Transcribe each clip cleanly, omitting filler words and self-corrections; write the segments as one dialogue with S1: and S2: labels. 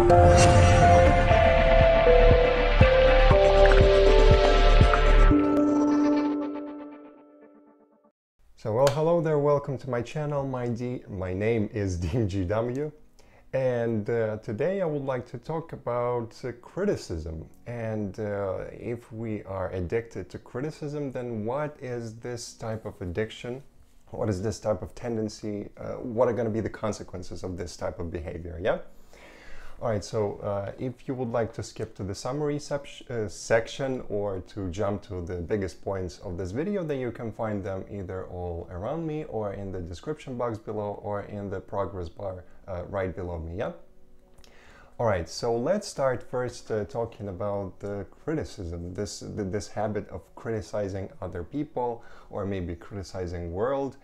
S1: So, well, hello there, welcome to my channel. My name is DMGW, and today I would like to talk about criticism. And if we are addicted to criticism, then what is this type of addiction? What is this type of tendency? What are going to be the consequences of this type of behavior? Yeah? Alright, so if you would like to skip to the summary section or to jump to the biggest points of this video, then you can find them either all around me or in the description box below or in the progress bar right below me, yeah? Alright, so let's start first talking about the criticism, this habit of criticizing other people or maybe criticizing world,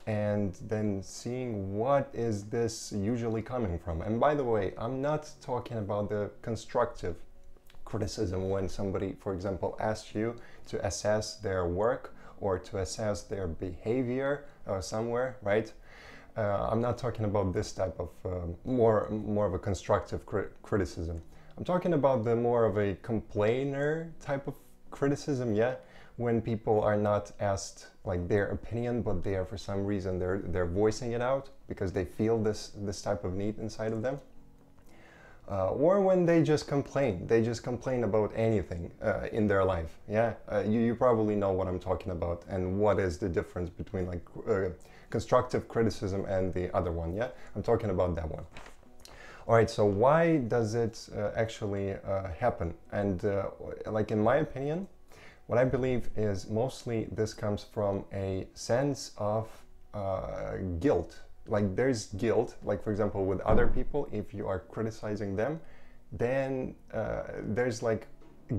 S1: and then seeing what is this usually coming from. And by the way, I'm not talking about the constructive criticism when somebody, for example, asks you to assess their work or to assess their behavior somewhere, right? I'm not talking about this type of more of a constructive criticism. I'm talking about the more of a complainer type of criticism, yeah? When people are not asked like their opinion, but they are for some reason they're voicing it out because they feel this type of need inside of them, or when they just complain about anything in their life. Yeah, you probably know what I'm talking about and what is the difference between like constructive criticism and the other one. Yeah, I'm talking about that one. All right, so why does it actually happen? And like in my opinion, what I believe is mostly this comes from a sense of guilt. Like there's guilt, like for example with other people, if you are criticizing them, then there's like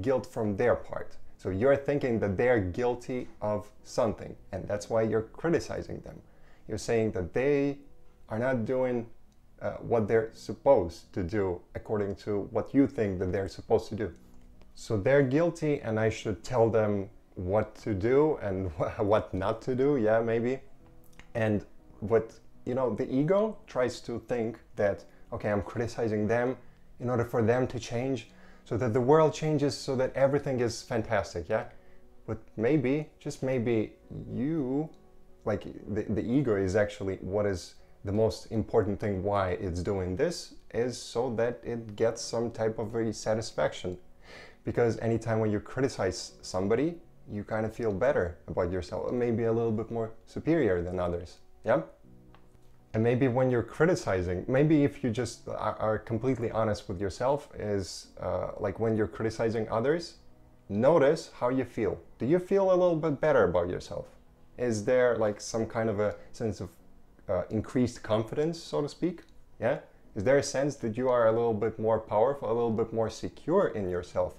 S1: guilt from their part. So you're thinking that they're guilty of something, and that's why you're criticizing them. You're saying that they are not doing what they're supposed to do according to what you think that they're supposed to do. So they're guilty and I should tell them what to do and what not to do, yeah, maybe. And what, you know, the ego tries to think that, okay, I'm criticizing them in order for them to change, so that the world changes, so that everything is fantastic, yeah? But maybe, just maybe, you, like the ego is actually what is the most important thing why it's doing this, is so that it gets some type of a satisfaction. Because anytime when you criticize somebody, you kind of feel better about yourself, maybe a little bit more superior than others, yeah? And maybe when you're criticizing, maybe if you just are completely honest with yourself, is like when you're criticizing others, notice how you feel. Do you feel a little bit better about yourself? Is there like some kind of a sense of increased confidence, so to speak, yeah? Is there a sense that you are a little bit more powerful, a little bit more secure in yourself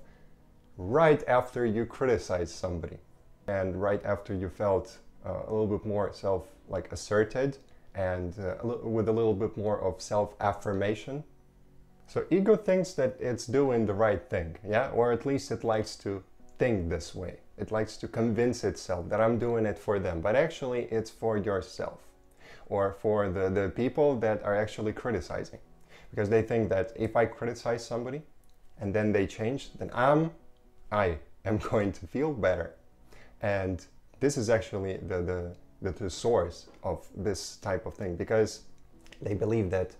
S1: right after you criticize somebody, and right after you felt a little bit more asserted and with a little bit more of self-affirmation? So ego thinks that it's doing the right thing, yeah, or at least it likes to think this way. It likes to convince itself that I'm doing it for them, but actually it's for yourself or for the people that are actually criticizing, because they think that if I criticize somebody and then they change, then I am going to feel better. And this is actually the source of this type of thing, because they believe that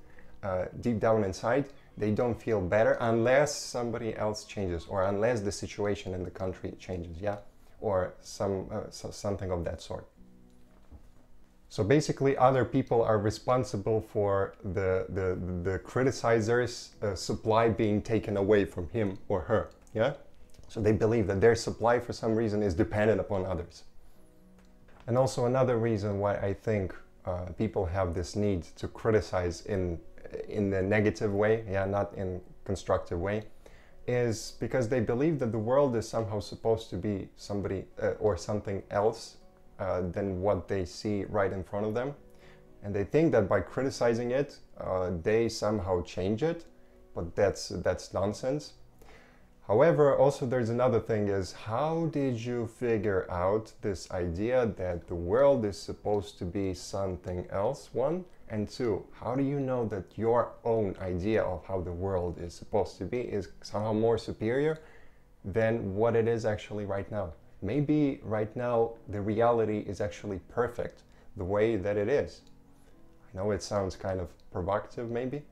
S1: deep down inside they don't feel better unless somebody else changes, or unless the situation in the country changes, yeah, or something of that sort. So basically other people are responsible for the criticizer's supply being taken away from him or her, yeah? So they believe that their supply for some reason is dependent upon others. And also another reason why I think people have this need to criticize in the negative way, yeah, not in constructive way, is because they believe that the world is somehow supposed to be somebody or something else than what they see right in front of them. And they think that by criticizing it, they somehow change it, but that's nonsense. However, also there's another thing is, how did you figure out this idea that the world is supposed to be something else, one? And two, how do you know that your own idea of how the world is supposed to be is somehow more superior than what it is actually right now? Maybe right now the reality is actually perfect the way that it is. I know it sounds kind of provocative maybe,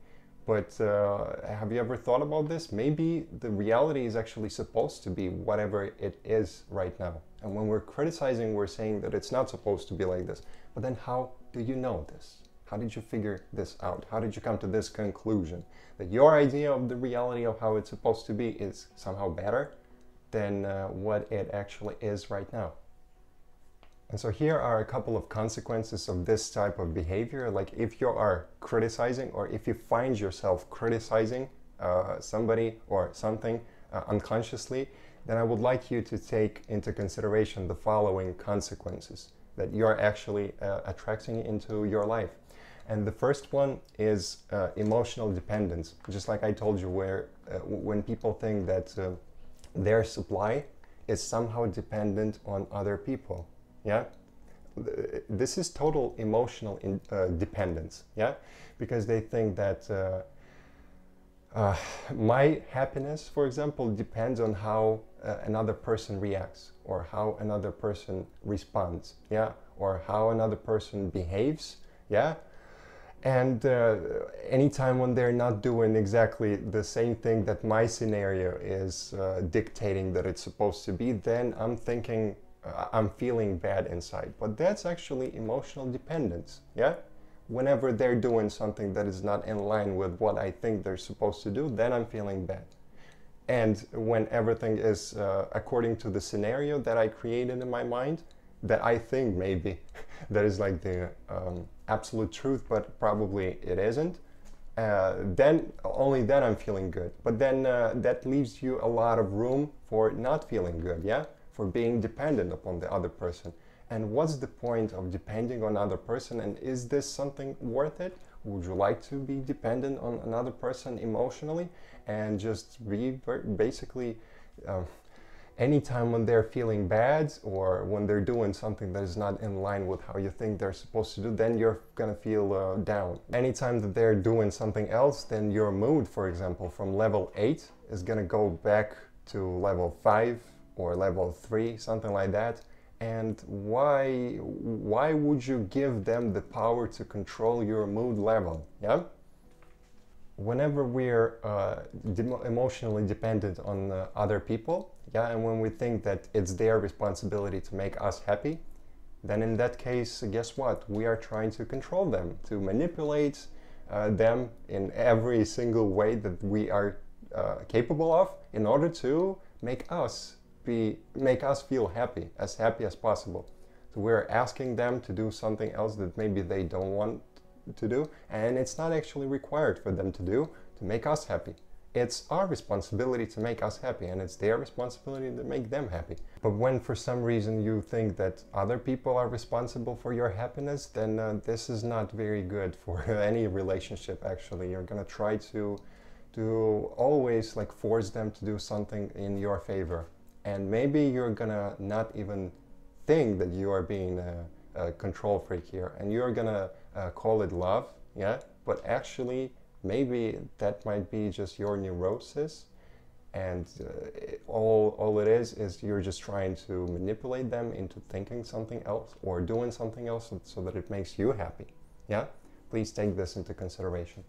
S1: but have you ever thought about this? Maybe the reality is actually supposed to be whatever it is right now. And when we're criticizing, we're saying that it's not supposed to be like this. But then how do you know this? How did you figure this out? How did you come to this conclusion? That your idea of the reality of how it's supposed to be is somehow better than what it actually is right now. And so here are a couple of consequences of this type of behavior. Like if you are criticizing, or if you find yourself criticizing somebody or something unconsciously, then I would like you to take into consideration the following consequences that you're actually attracting into your life. And the first one is emotional dependence. Just like I told you, where when people think that their supply is somehow dependent on other people. Yeah, this is total emotional dependence. Yeah, because they think that my happiness, for example, depends on how another person reacts, or how another person responds. Yeah, or how another person behaves. Yeah. And anytime when they're not doing exactly the same thing that my scenario is dictating that it's supposed to be, then I'm thinking, I'm feeling bad inside. But that's actually emotional dependence, yeah? Whenever they're doing something that is not in line with what I think they're supposed to do, then I'm feeling bad. And when everything is according to the scenario that I created in my mind, that I think maybe that is like the absolute truth, but probably it isn't, then only then I'm feeling good. But then that leaves you a lot of room for not feeling good, yeah? For being dependent upon the other person. And what's the point of depending on another person? And is this something worth it? Would you like to be dependent on another person emotionally and just be basically anytime when they're feeling bad, or when they're doing something that is not in line with how you think they're supposed to do, then you're gonna feel down. Anytime that they're doing something else, then your mood, for example, from level 8 is gonna go back to level 5 or level 3, something like that. And why would you give them the power to control your mood level? Yeah. Whenever we're emotionally dependent on other people, yeah, and when we think that it's their responsibility to make us happy, then in that case, guess what? We are trying to control them, to manipulate them in every single way that we are capable of, in order to make us feel happy as possible. So we're asking them to do something else that maybe they don't want to do, and it's not actually required for them to do to make us happy. It's our responsibility to make us happy, and it's their responsibility to make them happy. But when for some reason you think that other people are responsible for your happiness, then this is not very good for any relationship. Actually, you're gonna try to always like force them to do something in your favor, and maybe you're gonna not even think that you are being a control freak here, and you're gonna call it love, yeah, but actually maybe that might be just your neurosis, and all it is you're just trying to manipulate them into thinking something else or doing something else so that it makes you happy. Yeah, please take this into consideration.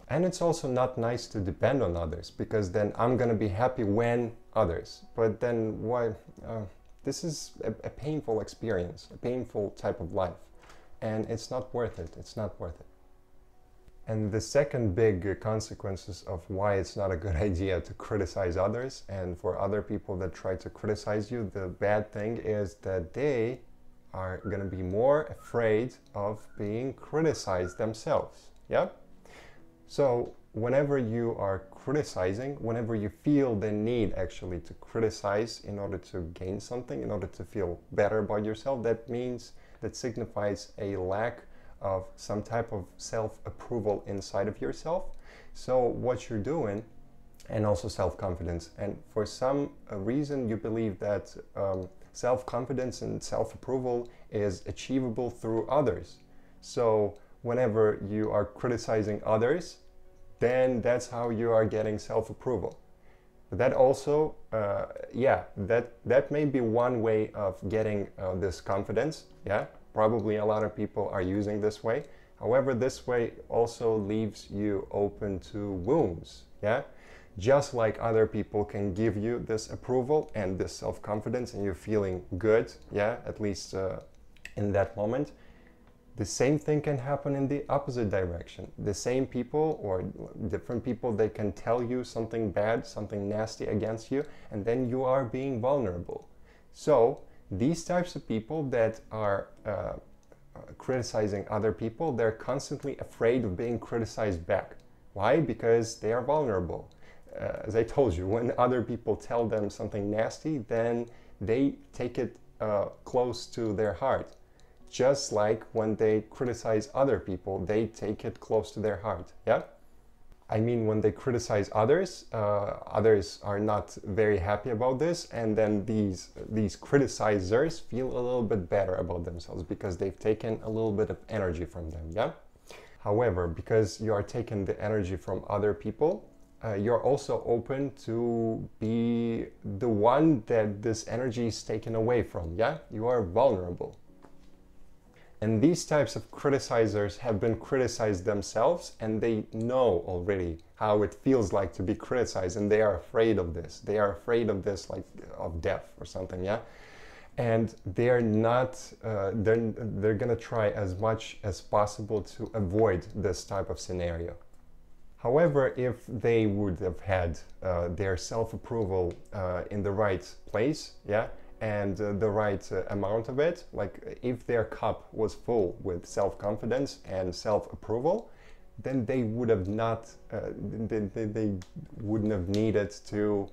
S1: And it's also not nice to depend on others, because then I'm gonna be happy when others, but then why? This is a painful experience, a painful type of life, and it's not worth it. It's not worth it. And the second big consequences of why it's not a good idea to criticize others, and for other people that try to criticize you, the bad thing is that they are going to be more afraid of being criticized themselves. Yeah? So whenever you are criticizing, whenever you feel the need actually to criticize in order to gain something, in order to feel better about yourself, that signifies a lack of some type of self-approval inside of yourself. So what you're doing and also self-confidence. And for some reason you believe that self-confidence and self-approval is achievable through others. So whenever you are criticizing others, then that's how you are getting self-approval. That also, that may be one way of getting this confidence. Yeah, probably a lot of people are using this way. However, this way also leaves you open to wounds. Yeah, just like other people can give you this approval and this self-confidence and you're feeling good. Yeah, at least in that moment. The same thing can happen in the opposite direction. The same people or different people, they can tell you something bad, something nasty against you, and then you are being vulnerable. So these types of people that are criticizing other people, they're constantly afraid of being criticized back. Why? Because they are vulnerable. As I told you, when other people tell them something nasty, then they take it close to their heart. Just like when they criticize other people, they take it close to their heart. Yeah? I mean, when they criticize others, others are not very happy about this, and then these criticizers feel a little bit better about themselves because they've taken a little bit of energy from them. Yeah? However, because you are taking the energy from other people, you're also open to be the one that this energy is taken away from. Yeah? You are vulnerable. And these types of criticizers have been criticized themselves, and they know already how it feels like to be criticized, and they are afraid of this. They are afraid of this, like of death or something, yeah? And they're not, they're gonna try as much as possible to avoid this type of scenario. However, if they would have had their self-approval in the right place, yeah, and the right amount of it, like if their cup was full with self-confidence and self-approval, then they would have not, they wouldn't have needed to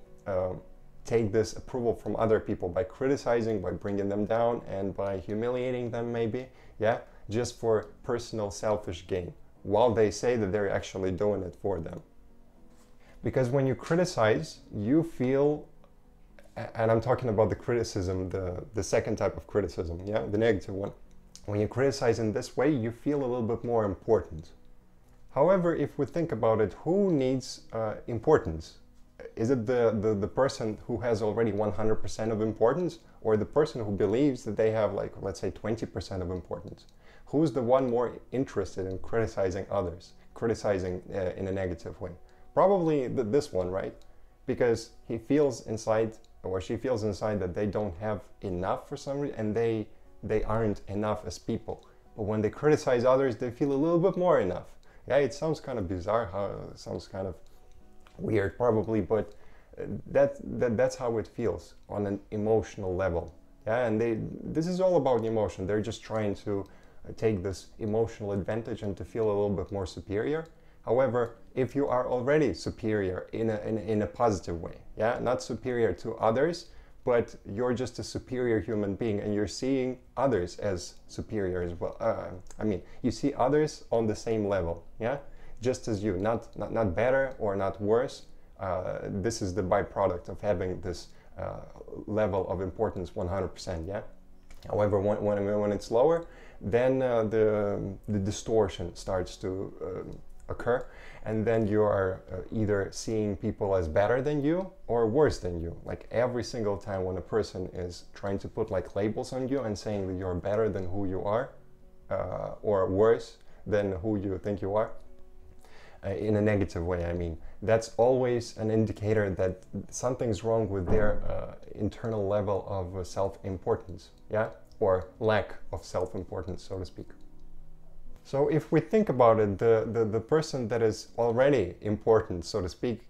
S1: take this approval from other people by criticizing, by bringing them down, and by humiliating them maybe, yeah, just for personal selfish gain, while they say that they're actually doing it for them. Because when you criticize, you feel, and I'm talking about the criticism, the second type of criticism, yeah, the negative one. When you criticize in this way, you feel a little bit more important. However, if we think about it, who needs importance? Is it the person who has already 100% of importance, or the person who believes that they have, like, let's say 20% of importance? Who's the one more interested in criticizing others, criticizing in a negative way? Probably this one, right? Because he feels inside, or she feels inside, that they don't have enough for some reason, and they aren't enough as people. But when they criticize others, they feel a little bit more enough. Yeah, it sounds kind of bizarre, it sounds kind of weird probably, but that's how it feels on an emotional level. Yeah, and this is all about emotion. They're just trying to take this emotional advantage and to feel a little bit more superior. However, if you are already superior in a positive way, yeah, not superior to others, but you're just a superior human being and you're seeing others as superior as well. I mean, you see others on the same level, yeah, just as you, not better or not worse. This is the byproduct of having this level of importance 100%, yeah. However, when it's lower, then the distortion starts to occur, and then you are either seeing people as better than you or worse than you. Like every single time when a person is trying to put like labels on you and saying that you're better than who you are, or worse than who you think you are, in a negative way, I mean, that's always an indicator that something's wrong with their internal level of self-importance, yeah, or lack of self-importance, so to speak. So if we think about it, the person that is already important, so to speak,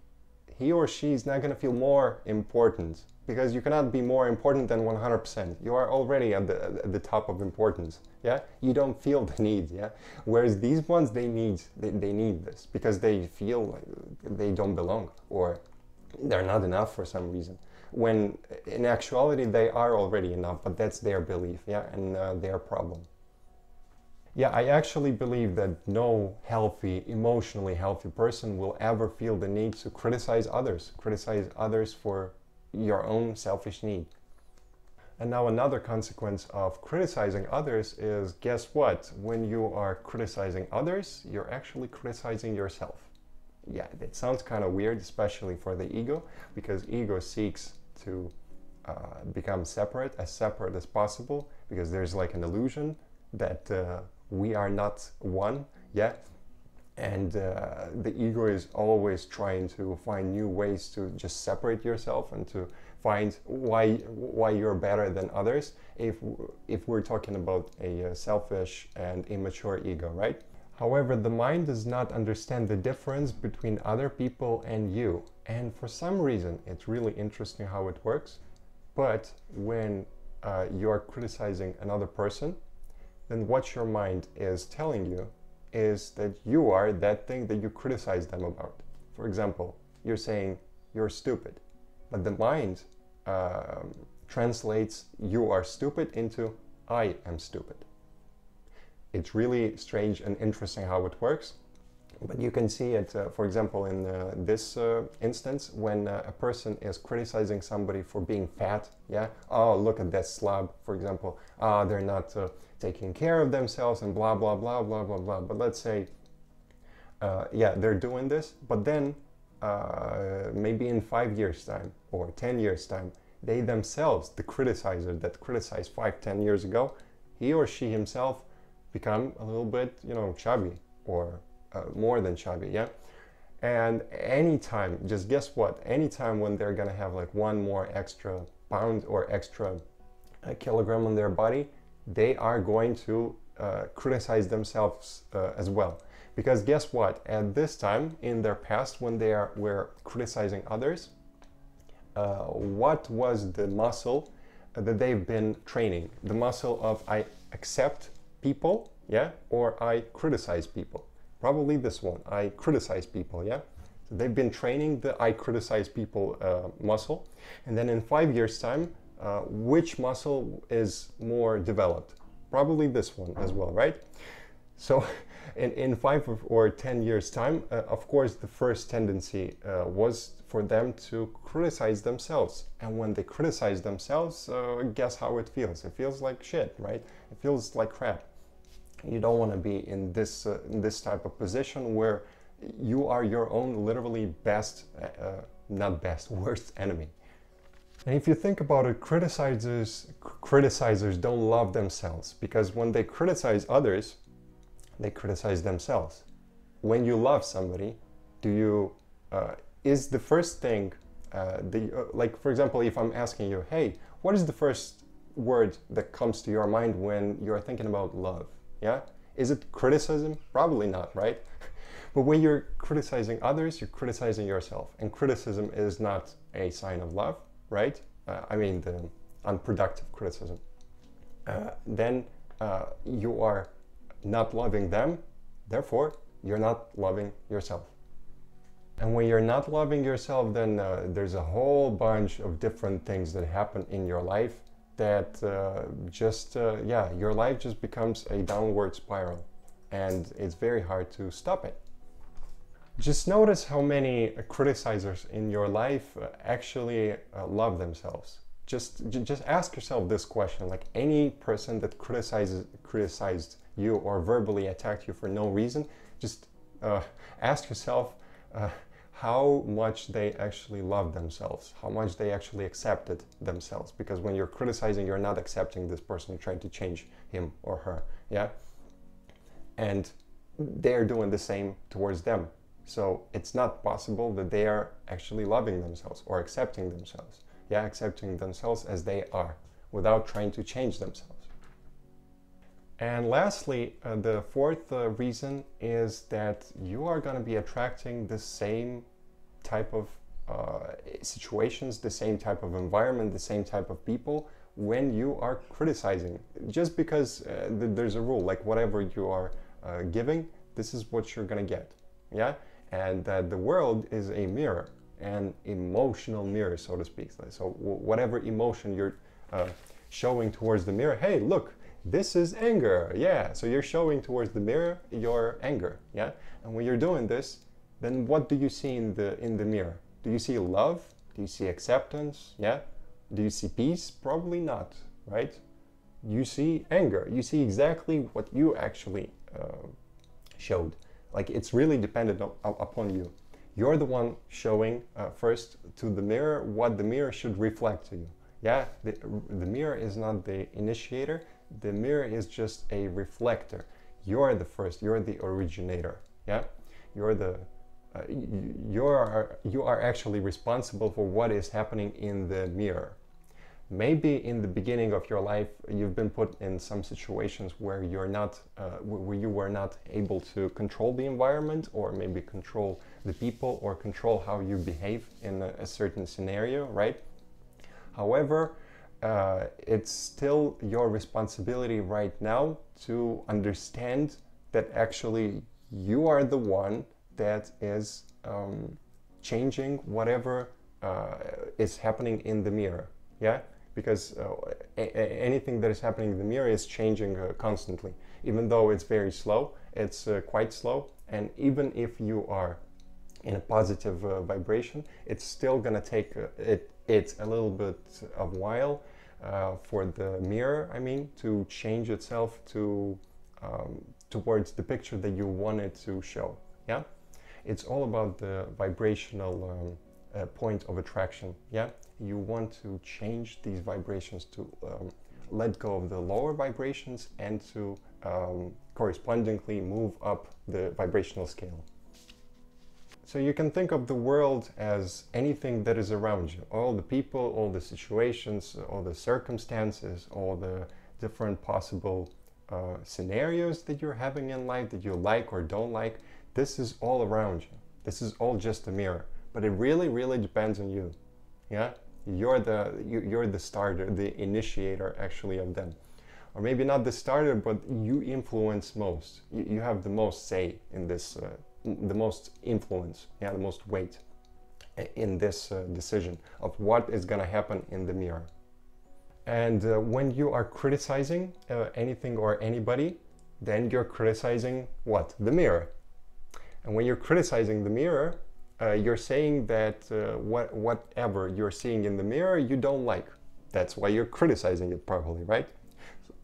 S1: he or she is not going to feel more important, because you cannot be more important than 100%. You are already at the top of importance, yeah? You don't feel the need, yeah? Whereas these ones, they need this, because they feel like they don't belong, or they're not enough for some reason. When in actuality, they are already enough, but that's their belief, yeah? And their problem. Yeah, I actually believe that no healthy, emotionally healthy person will ever feel the need to criticize others for your own selfish need. And now another consequence of criticizing others is, guess what? When you are criticizing others, you're actually criticizing yourself. Yeah, it sounds kind of weird, especially for the ego, because ego seeks to become as separate as possible, because there's like an illusion that we are not one, yeah? And the ego is always trying to find new ways to just separate yourself and to find why you're better than others, if we're talking about a selfish and immature ego, right? However, the mind does not understand the difference between other people and you, and for some reason it's really interesting how it works. But when you're criticizing another person, then what your mind is telling you is that you are that thing that you criticize them about. For example, you're saying you're stupid, but the mind translates you are stupid into I am stupid. It's really strange and interesting how it works, but you can see it, for example, in this instance, when a person is criticizing somebody for being fat, yeah? Oh, look at that slob, for example. Ah, they're not taking care of themselves and blah, blah, blah, blah, blah, blah. But let's say, yeah, they're doing this, but then maybe in 5 years' time or 10 years' time, they themselves, the criticizer that criticized 5, 10 years ago, he or she himself become a little bit, you know, chubby or more than chubby, yeah? And anytime, just guess what, anytime when they're gonna have like one more extra pound or extra kilogram on their body, they are going to criticize themselves as well. Because guess what, at this time in their past when they were criticizing others, what was the muscle that they've been training? The muscle of I accept people, yeah, or I criticize people. Probably this one, I criticize people, yeah? So they've been training the I criticize people muscle. And then in 5 years' time, which muscle is more developed? Probably this one as well, right? So in 5 or 10 years' time, of course, the first tendency was for them to criticize themselves. And when they criticize themselves, guess how it feels? It feels like shit, right? It feels like crap. You don't want to be in this type of position where you are your own literally best, not best, worst enemy. And if you think about it, criticizers don't love themselves, because when they criticize others, they criticize themselves. When you love somebody, do you is the first thing like, for example, if I'm asking you, hey, what is the first word that comes to your mind when you're thinking about love? Yeah? Is it criticism? Probably not, right? But when you're criticizing others, you're criticizing yourself. And criticism is not a sign of love, right? I mean, the unproductive criticism. Then you are not loving them, therefore, you're not loving yourself. And when you're not loving yourself, then there's a whole bunch of different things that happen in your life that yeah, your life just becomes a downward spiral, and it's very hard to stop it. Just notice how many criticizers in your life actually love themselves. Just ask yourself this question, like any person that criticized you or verbally attacked you for no reason, just ask yourself how much they actually love themselves, how much they actually accepted themselves. Because when you're criticizing, you're not accepting this person, you're trying to change him or her, yeah? And they're doing the same towards them. So it's not possible that they are actually loving themselves or accepting themselves. Yeah, accepting themselves as they are without trying to change themselves. And lastly, the fourth reason is that you are going to be attracting the same type of situations, the same type of environment, the same type of people when you are criticizing. Just because there's a rule, like whatever you are giving, this is what you're going to get. Yeah? And that the world is a mirror, an emotional mirror, so to speak. So whatever emotion you're showing towards the mirror, hey, look, this is anger. Yeah, so you're showing towards the mirror your anger. Yeah, and when you're doing this, then what do you see in the mirror? Do you see love? Do you see acceptance? Yeah. Do you see peace? Probably not, right? You see anger. You see exactly what you actually showed. Like, it's really dependent upon you. You're the one showing first to the mirror what the mirror should reflect to you. Yeah, the mirror is not the initiator. The mirror is just a reflector. You're the first. You're the originator. Yeah, you're the you are actually responsible for what is happening in the mirror. Maybe in the beginning of your life you've been put in some situations where you were not able to control the environment, or maybe control the people, or control how you behave in a certain scenario, right? However, it's still your responsibility right now to understand that actually you are the one that is changing whatever is happening in the mirror. Yeah, because anything that is happening in the mirror is changing constantly. Even though it's very slow, it's quite slow. And even if you are in a positive vibration, it's still gonna take it's a little bit of while for the mirror, I mean, to change itself to towards the picture that you want it to show. Yeah, it's all about the vibrational point of attraction. Yeah, you want to change these vibrations to let go of the lower vibrations and to correspondingly move up the vibrational scale. So you can think of the world as anything that is around you. All the people, all the situations, all the circumstances, all the different possible scenarios that you're having in life that you like or don't like. This is all around you. This is all just a mirror. But it really, really depends on you. Yeah? You're the starter, the initiator actually of them. Or maybe not the starter, but you influence most. You have the most say in this, the most influence, yeah, the most weight in this decision of what is going to happen in the mirror. And when you are criticizing anything or anybody, then you're criticizing what? The mirror. And when you're criticizing the mirror, you're saying that whatever you're seeing in the mirror you don't like. That's why you're criticizing it, probably, right?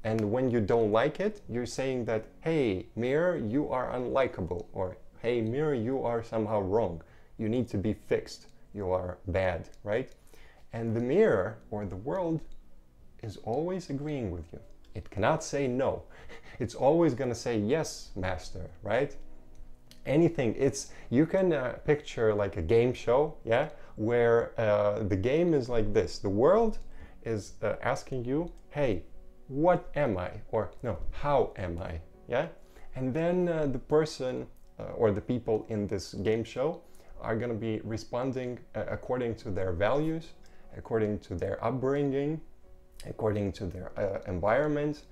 S1: And when you don't like it, you're saying that, hey, mirror, you are unlikable, or hey, mirror, you are somehow wrong. You need to be fixed. You are bad, right? And the mirror, or the world, is always agreeing with you. It cannot say no. It's always going to say yes, master, right? Anything. You can picture like a game show, yeah, where the game is like this. The world is asking you, hey, what am I? Or no, how am I? Yeah, and then the person or the people in this game show are going to be responding according to their values, according to their upbringing, according to their environment,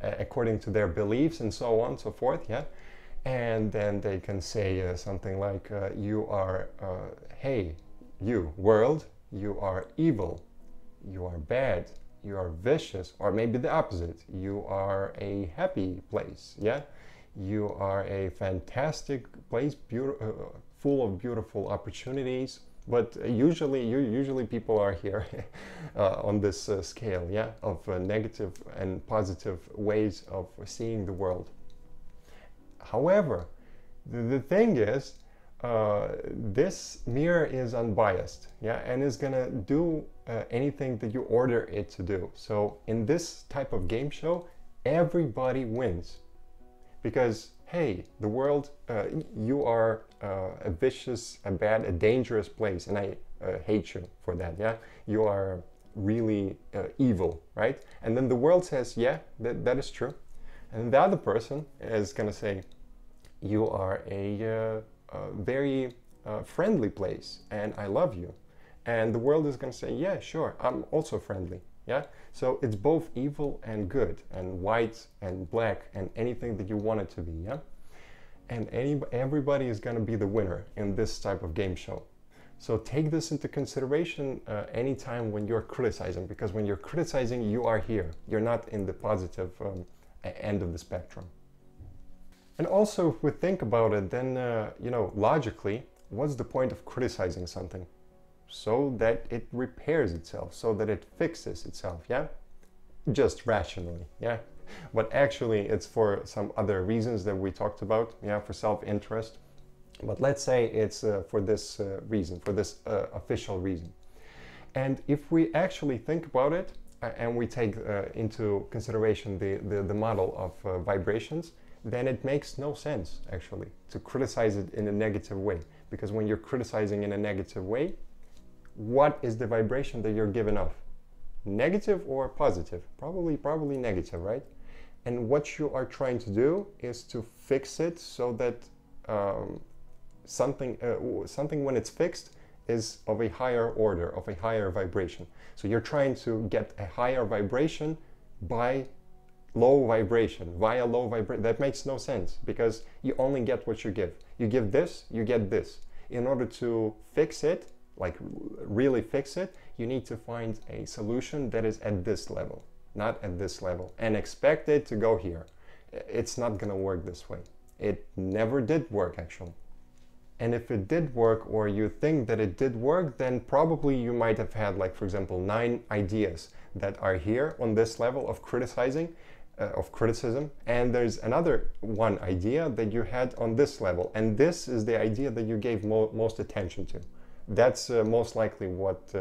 S1: according to their beliefs, and so on and so forth. Yeah. And then they can say something like, you are, hey, you, world, you are evil, you are bad, you are vicious, or maybe the opposite, you are a happy place, yeah? You are a fantastic place, full of beautiful opportunities, but usually people are here on this scale, yeah, of negative and positive ways of seeing the world. However, the thing is, this mirror is unbiased, yeah, and is gonna do anything that you order it to do. So in this type of game show, everybody wins, because hey, the world, you are a vicious, a bad, a dangerous place, and I hate you for that. Yeah, you are really evil, right? And then the world says, yeah, that is true. And the other person is going to say, you are a very friendly place and I love you. And the world is going to say, yeah, sure, I'm also friendly. Yeah. So it's both evil and good, and white and black, and anything that you want it to be. Yeah. And everybody is going to be the winner in this type of game show. So take this into consideration anytime when you're criticizing, because when you're criticizing, you are here. You're not in the positive end of the spectrum. And also, if we think about it, then, logically, what's the point of criticizing something? So that it repairs itself, so that it fixes itself, yeah? Just rationally, yeah? But actually, it's for some other reasons that we talked about, yeah, for self-interest. But let's say it's for this reason, for this official reason. And if we actually think about it, and we take into consideration the model of vibrations, then it makes no sense, actually, to criticize it in a negative way. Because when you're criticizing in a negative way, what is the vibration that you're giving off? Negative or positive? Probably negative, right? And what you are trying to do is to fix it so that something when it's fixed is of a higher order, of a higher vibration. So you're trying to get a higher vibration by low vibration, via low vibration. That makes no sense, because you only get what you give. You give this, you get this. In order to fix it, like really fix it, you need to find a solution that is at this level, not at this level, and expect it to go here. It's not gonna work this way. It never did work, actually. And if it did work, or you think that it did work, then probably you might have had, like, for example, 9 ideas that are here on this level of criticizing, of criticism, and there's another one idea that you had on this level, and this is the idea that you gave most attention to. That's most likely what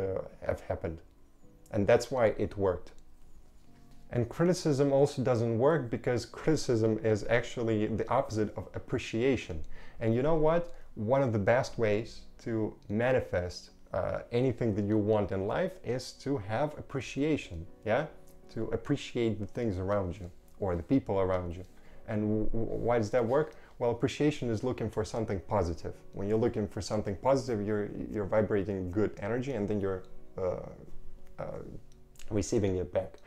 S1: have happened, and that's why it worked. And criticism also doesn't work because criticism is actually the opposite of appreciation. And you know what? One of the best ways to manifest anything that you want in life is to have appreciation, yeah? To appreciate the things around you or the people around you. And why does that work? Well, appreciation is looking for something positive. When you're looking for something positive, you're vibrating good energy, and then you're receiving it back.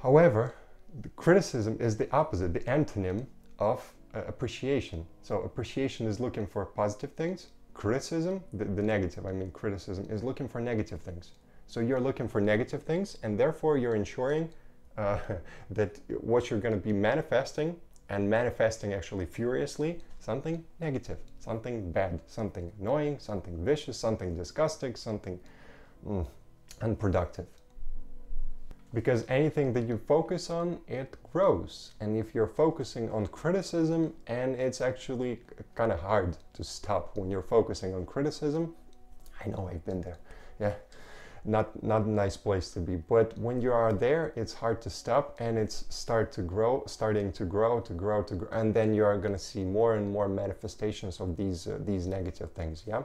S1: However, the criticism is the opposite, the antonym of appreciation. So appreciation is looking for positive things. Criticism, the negative, criticism, is looking for negative things. So you're looking for negative things, and therefore you're ensuring that what you're going to be manifesting, and manifesting actually furiously, something negative, something bad, something annoying, something vicious, something disgusting, something unproductive. Because anything that you focus on, it grows. And if you're focusing on criticism, and it's actually kind of hard to stop when you're focusing on criticism, I know, I've been there, yeah, not a nice place to be. But when you are there, it's hard to stop, and it's starting to grow, and then you are going to see more and more manifestations of these negative things, yeah.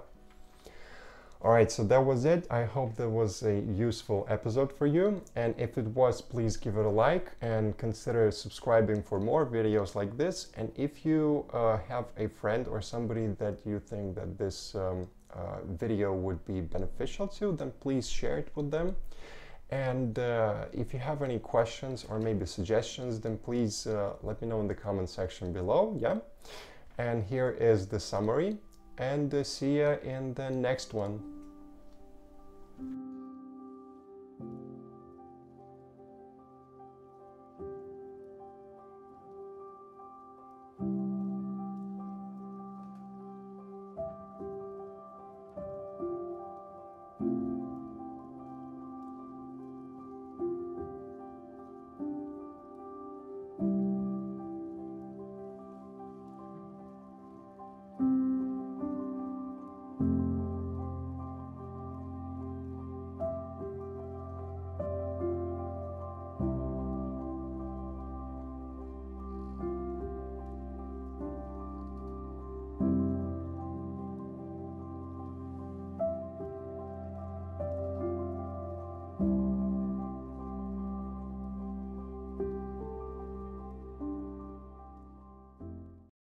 S1: Alright, so that was it. I hope that was a useful episode for you, and if it was, please give it a like and consider subscribing for more videos like this. And if you have a friend or somebody that you think that this video would be beneficial to, then please share it with them. And if you have any questions or maybe suggestions, then please let me know in the comment section below, yeah. And here is the summary, and see you in the next one.